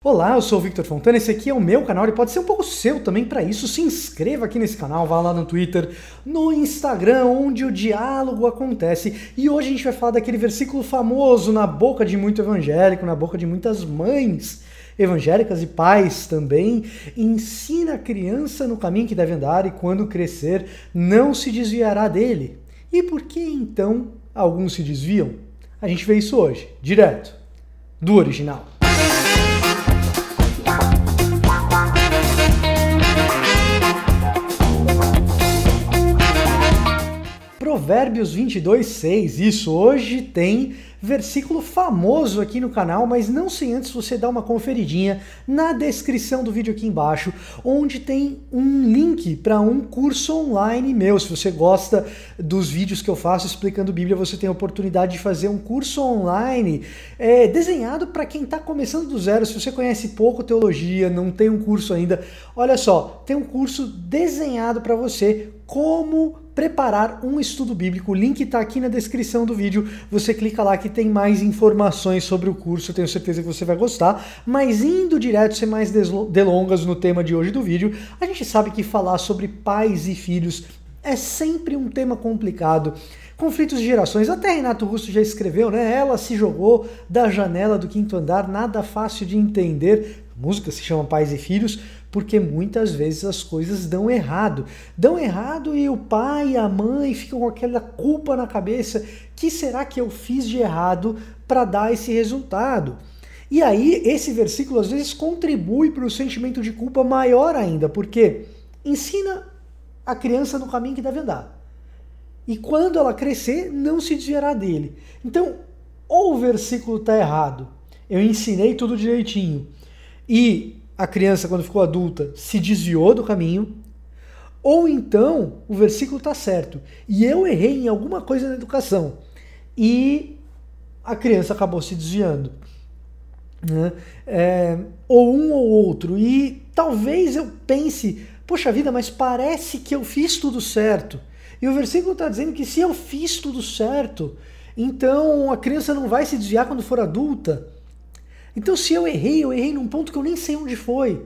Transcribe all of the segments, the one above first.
Olá, eu sou o Victor Fontana, esse aqui é o meu canal e pode ser um pouco seu também. Para isso, se inscreva aqui nesse canal, vá lá no Twitter, no Instagram, onde o diálogo acontece. E hoje a gente vai falar daquele versículo famoso na boca de muito evangélico, na boca de muitas mães evangélicas e pais também. Ensina a criança no caminho que deve andar e quando crescer não se desviará dele. E por que então alguns se desviam? A gente vê isso hoje, direto do original. Provérbios 22:6, isso, hoje tem versículo famoso aqui no canal, mas não sem antes você dar uma conferidinha na descrição do vídeo aqui embaixo, onde tem um link para um curso online meu. Se você gosta dos vídeos que eu faço explicando Bíblia, você tem a oportunidade de fazer um curso online desenhado para quem está começando do zero. Se você conhece pouco teologia, não tem um curso ainda, olha só, tem um curso desenhado para você, como preparar um estudo bíblico. O link está aqui na descrição do vídeo. Você clica lá que tem mais informações sobre o curso. Eu tenho certeza que você vai gostar. Mas indo direto, sem mais delongas no tema de hoje do vídeo, a gente sabe que falar sobre pais e filhos é sempre um tema complicado. Conflitos de gerações, até Renato Russo já escreveu, né? Ela se jogou da janela do 5º andar, nada fácil de entender. A música se chama Pais e Filhos, porque muitas vezes as coisas dão errado. Dão errado e o pai e a mãe ficam com aquela culpa na cabeça. Que será que eu fiz de errado para dar esse resultado? E aí esse versículo às vezes contribui para o sentimento de culpa maior ainda, porque ensina a criança no caminho que deve andar. E quando ela crescer, não se desviará dele. Então, ou o versículo está errado, eu ensinei tudo direitinho, e a criança, quando ficou adulta, se desviou do caminho, ou então o versículo está certo, e eu errei em alguma coisa na educação, e a criança acabou se desviando. Né? Ou um ou outro, e talvez eu pense, poxa vida, mas parece que eu fiz tudo certo. E o versículo está dizendo que se eu fiz tudo certo, então a criança não vai se desviar quando for adulta. Então se eu errei num ponto que eu nem sei onde foi.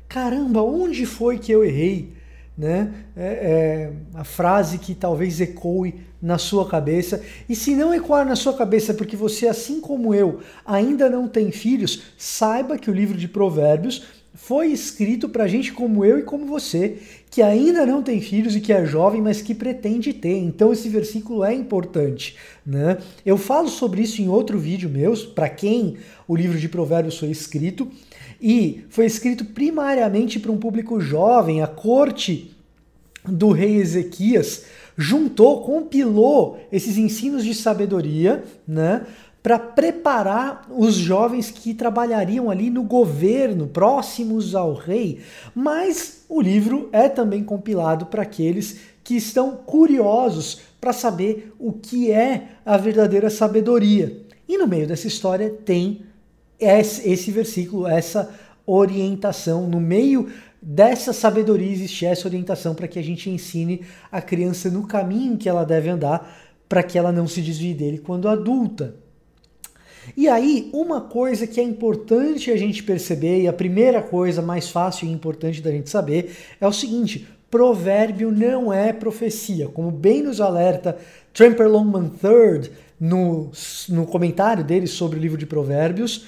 Caramba, onde foi que eu errei? Né? A frase que talvez ecoe na sua cabeça. E se não ecoar na sua cabeça porque você, assim como eu, ainda não tem filhos, saiba que o livro de Provérbios foi escrito para gente como eu e como você, que ainda não tem filhos e que é jovem, mas que pretende ter. Então esse versículo é importante. Né? Eu falo sobre isso em outro vídeo meu, para quem o livro de Provérbios foi escrito, e foi escrito primariamente para um público jovem. A corte do rei Ezequias juntou, compilou esses ensinos de sabedoria, né, para preparar os jovens que trabalhariam ali no governo, próximos ao rei. Mas o livro é também compilado para aqueles que estão curiosos para saber o que é a verdadeira sabedoria. E no meio dessa história tem esse versículo, essa orientação. No meio dessa sabedoria existe essa orientação para que a gente ensine a criança no caminho que ela deve andar, para que ela não se desvie dele quando adulta. E aí, uma coisa que é importante a gente perceber, e a primeira coisa mais fácil e importante da gente saber, é o seguinte: provérbio não é profecia. Como bem nos alerta Tremper Longman III no comentário dele sobre o livro de Provérbios,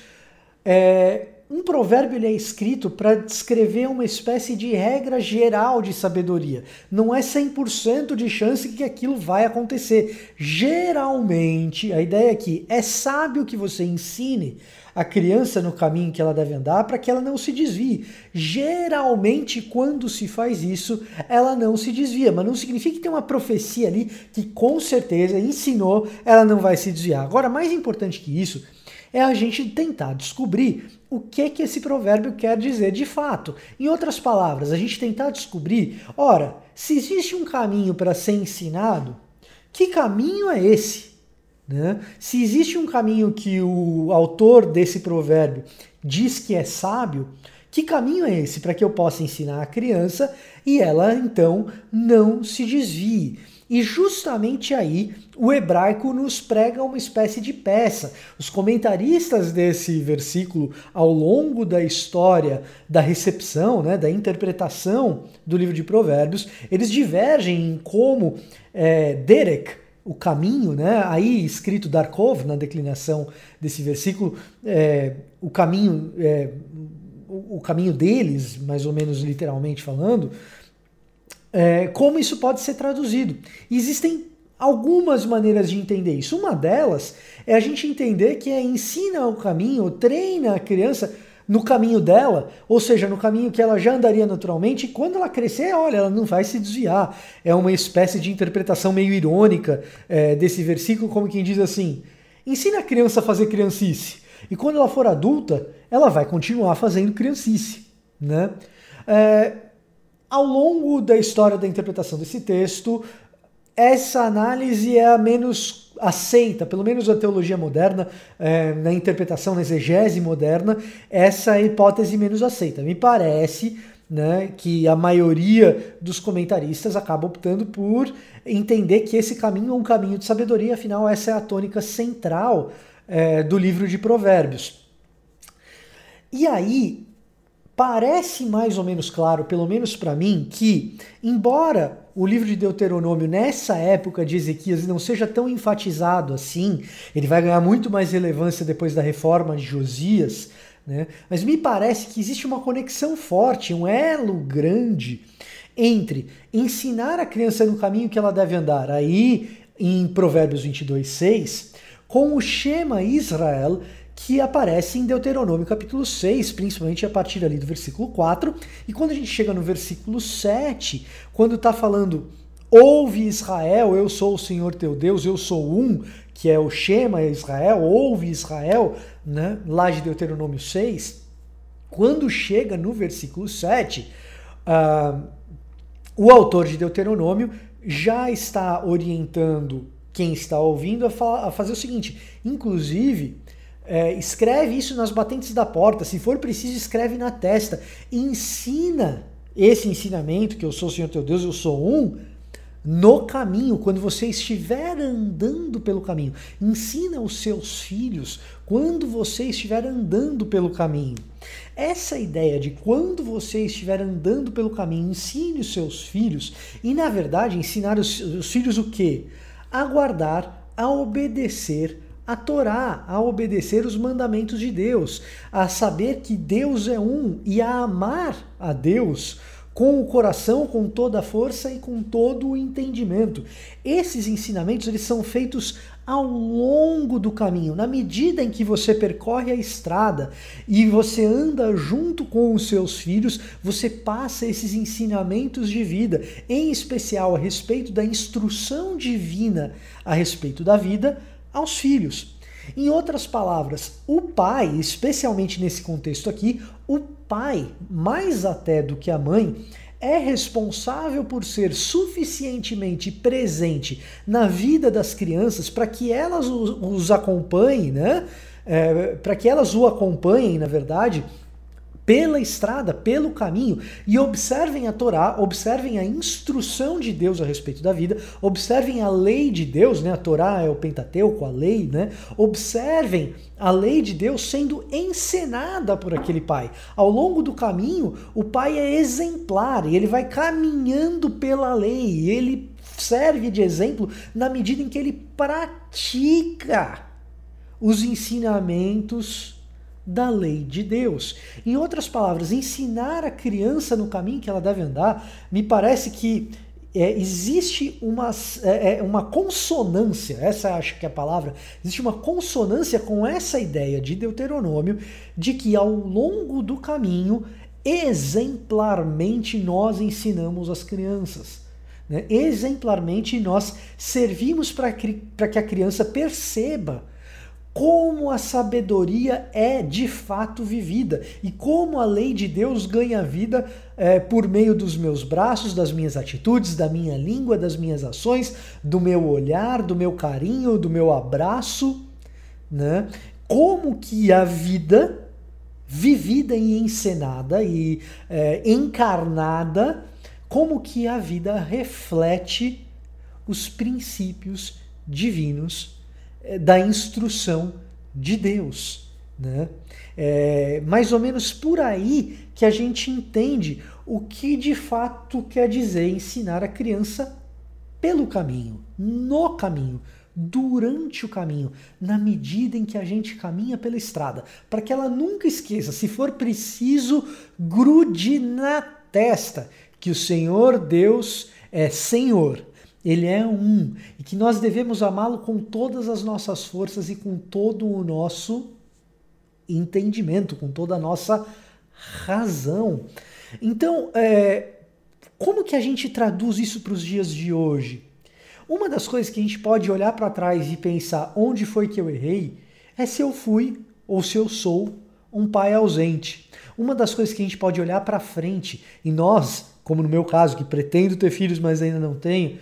um provérbio ele é escrito para descrever uma espécie de regra geral de sabedoria. Não é 100% de chance que aquilo vai acontecer. Geralmente, a ideia aqui é sábio que você ensine a criança no caminho que ela deve andar para que ela não se desvie. Geralmente, quando se faz isso, ela não se desvia, mas não significa que tem uma profecia ali que com certeza ensinou, ela não vai se desviar. Agora, mais importante que isso é a gente tentar descobrir o que esse provérbio quer dizer de fato. Em outras palavras, a gente tentar descobrir, ora, se existe um caminho para ser ensinado, que caminho é esse? Né? Se existe um caminho que o autor desse provérbio diz que é sábio, que caminho é esse para que eu possa ensinar a criança e ela, então, não se desvie? E justamente aí o hebraico nos prega uma espécie de peça. Os comentaristas desse versículo, ao longo da história da recepção, né, da interpretação do livro de Provérbios, eles divergem em como Derek, o caminho, né, aí escrito Darkov na declinação desse versículo, o caminho deles, mais ou menos literalmente falando, como isso pode ser traduzido. E existem algumas maneiras de entender isso. Uma delas é a gente entender que ensina o caminho, treina a criança no caminho dela, ou seja, no caminho que ela já andaria naturalmente, e quando ela crescer, olha, ela não vai se desviar. É uma espécie de interpretação meio irônica desse versículo, como quem diz assim, ensina a criança a fazer criancice, e quando ela for adulta, ela vai continuar fazendo criancice, né? Ao longo da história da interpretação desse texto, essa análise é a menos aceita, pelo menos na teologia moderna, na interpretação, na exegese moderna, essa é a hipótese menos aceita. Me parece, né, que a maioria dos comentaristas acaba optando por entender que esse caminho é um caminho de sabedoria, afinal essa é a tônica central do livro de Provérbios. E aí, parece mais ou menos claro, pelo menos para mim, que, embora o livro de Deuteronômio, nessa época de Ezequias, não seja tão enfatizado assim, ele vai ganhar muito mais relevância depois da reforma de Josias, né? Mas me parece que existe uma conexão forte, um elo grande entre ensinar a criança no caminho que ela deve andar, aí em Provérbios 22:6, com o Shema Israel, que aparece em Deuteronômio capítulo 6, principalmente a partir ali do versículo 4, e quando a gente chega no versículo 7, quando está falando, ouve Israel, eu sou o Senhor teu Deus, eu sou um, que é o Shema Israel, ouve Israel, né, lá de Deuteronômio 6, quando chega no versículo 7, o autor de Deuteronômio já está orientando quem está ouvindo a fazer o seguinte, inclusive, escreve isso nas batentes da porta, se for preciso escreve na testa, ensina esse ensinamento, que eu sou o Senhor teu Deus, eu sou um, no caminho, quando você estiver andando pelo caminho. Ensina os seus filhos quando você estiver andando pelo caminho. Essa ideia de quando você estiver andando pelo caminho, ensine os seus filhos, e na verdade ensinar os filhos o quê? A guardar, a obedecer a Torá, a obedecer os mandamentos de Deus, a saber que Deus é um e a amar a Deus com o coração, com toda a força e com todo o entendimento. Esses ensinamentos eles são feitos ao longo do caminho, na medida em que você percorre a estrada e você anda junto com os seus filhos, você passa esses ensinamentos de vida, em especial a respeito da instrução divina a respeito da vida, aos filhos. Em outras palavras, o pai, especialmente nesse contexto aqui, o pai, mais até do que a mãe, é responsável por ser suficientemente presente na vida das crianças para que elas os acompanhem, né? Para que elas o acompanhem, na verdade, pela estrada, pelo caminho, e observem a Torá, observem a instrução de Deus a respeito da vida, observem a lei de Deus, né? A Torá é o Pentateuco, a lei, né? Observem a lei de Deus sendo encenada por aquele pai. Ao longo do caminho, o pai é exemplar, e ele vai caminhando pela lei, e ele serve de exemplo na medida em que ele pratica os ensinamentos da lei de Deus. Em outras palavras, ensinar a criança no caminho que ela deve andar, me parece que existe uma consonância, essa acho que é a palavra, existe uma consonância com essa ideia de Deuteronômio, de que ao longo do caminho, exemplarmente nós ensinamos as crianças. Né? Exemplarmente nós servimos para que a criança perceba como a sabedoria é de fato vivida e como a lei de Deus ganha vida por meio dos meus braços, das minhas atitudes, da minha língua, das minhas ações, do meu olhar, do meu carinho, do meu abraço, né? Como que a vida vivida e encenada e encarnada, como que a vida reflete os princípios divinos da instrução de Deus, né? É mais ou menos por aí que a gente entende o que de fato quer dizer ensinar a criança pelo caminho, no caminho, durante o caminho, na medida em que a gente caminha pela estrada, para que ela nunca esqueça, se for preciso, grude na testa, que o Senhor Deus é Senhor, Ele é um, e que nós devemos amá-lo com todas as nossas forças e com todo o nosso entendimento, com toda a nossa razão. Então, como que a gente traduz isso para os dias de hoje? Uma das coisas que a gente pode olhar para trás e pensar onde foi que eu errei é se eu fui ou se eu sou um pai ausente. Uma das coisas que a gente pode olhar para frente, e nós, como no meu caso, que pretendo ter filhos, mas ainda não tenho,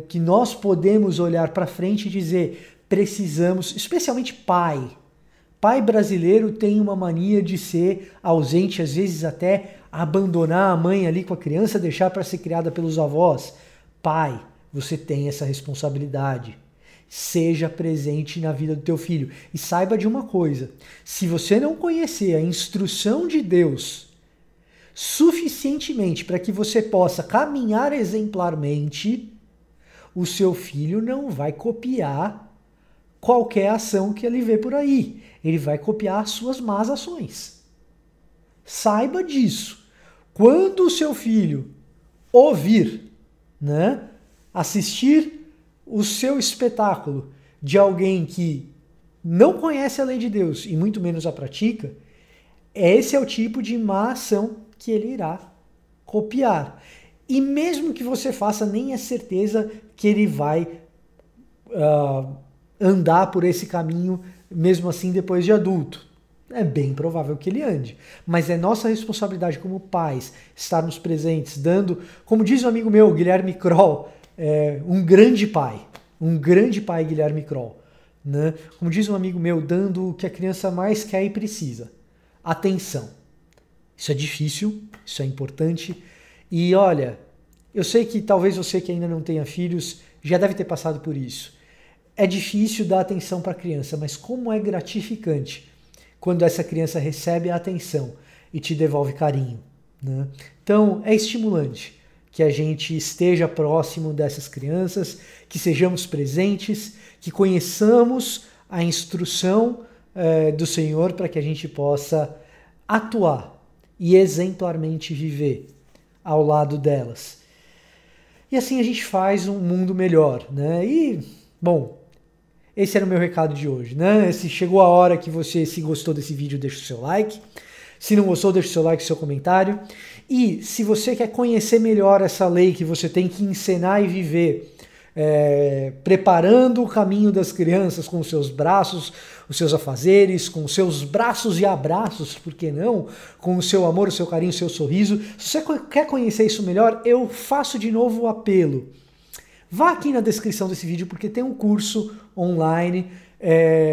que nós podemos olhar para frente e dizer, precisamos, especialmente pai. Pai brasileiro tem uma mania de ser ausente, às vezes até abandonar a mãe ali com a criança, deixar para ser criada pelos avós. Pai, você tem essa responsabilidade. Seja presente na vida do teu filho. E saiba de uma coisa, se você não conhecer a instrução de Deus suficientemente para que você possa caminhar exemplarmente, o seu filho não vai copiar qualquer ação que ele vê por aí. Ele vai copiar as suas más ações. Saiba disso. Quando o seu filho ouvir, né, assistir o seu espetáculo de alguém que não conhece a lei de Deus e muito menos a pratica, esse é o tipo de má ação que ele irá copiar. E mesmo que você faça, nem é certeza que ele vai andar por esse caminho, mesmo assim depois de adulto. É bem provável que ele ande. Mas é nossa responsabilidade como pais estarmos presentes, dando, como diz um amigo meu, Guilherme Kroll, um grande pai Guilherme Kroll, né? Como diz um amigo meu, dando o que a criança mais quer e precisa, atenção. Isso é difícil, isso é importante. E olha, eu sei que talvez você que ainda não tenha filhos já deve ter passado por isso. É difícil dar atenção para a criança, mas como é gratificante quando essa criança recebe a atenção e te devolve carinho, né? Então, é estimulante que a gente esteja próximo dessas crianças, que sejamos presentes, que conheçamos a instrução do Senhor para que a gente possa atuar e exemplarmente viver ao lado delas. E assim a gente faz um mundo melhor, né? E, bom, esse era o meu recado de hoje, né? Se chegou a hora que você, se gostou desse vídeo, deixa o seu like. Se não gostou, deixa o seu like e seu comentário. E se você quer conhecer melhor essa lei que você tem que ensinar e viver, preparando o caminho das crianças com os seus braços, os seus afazeres, com os seus braços e abraços, por que não? Com o seu amor, o seu carinho, o seu sorriso. Se você quer conhecer isso melhor, eu faço de novo o apelo. Vá aqui na descrição desse vídeo porque tem um curso online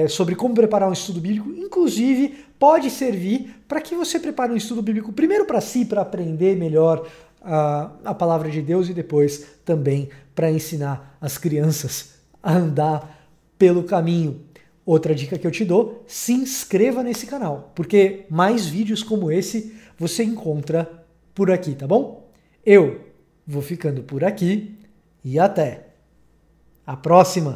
sobre como preparar um estudo bíblico. Inclusive, pode servir para que você prepare um estudo bíblico primeiro para si, para aprender melhor a palavra de Deus e depois também para ensinar as crianças a andar pelo caminho. Outra dica que eu te dou, se inscreva nesse canal, porque mais vídeos como esse você encontra por aqui, tá bom? Eu vou ficando por aqui e até a próxima!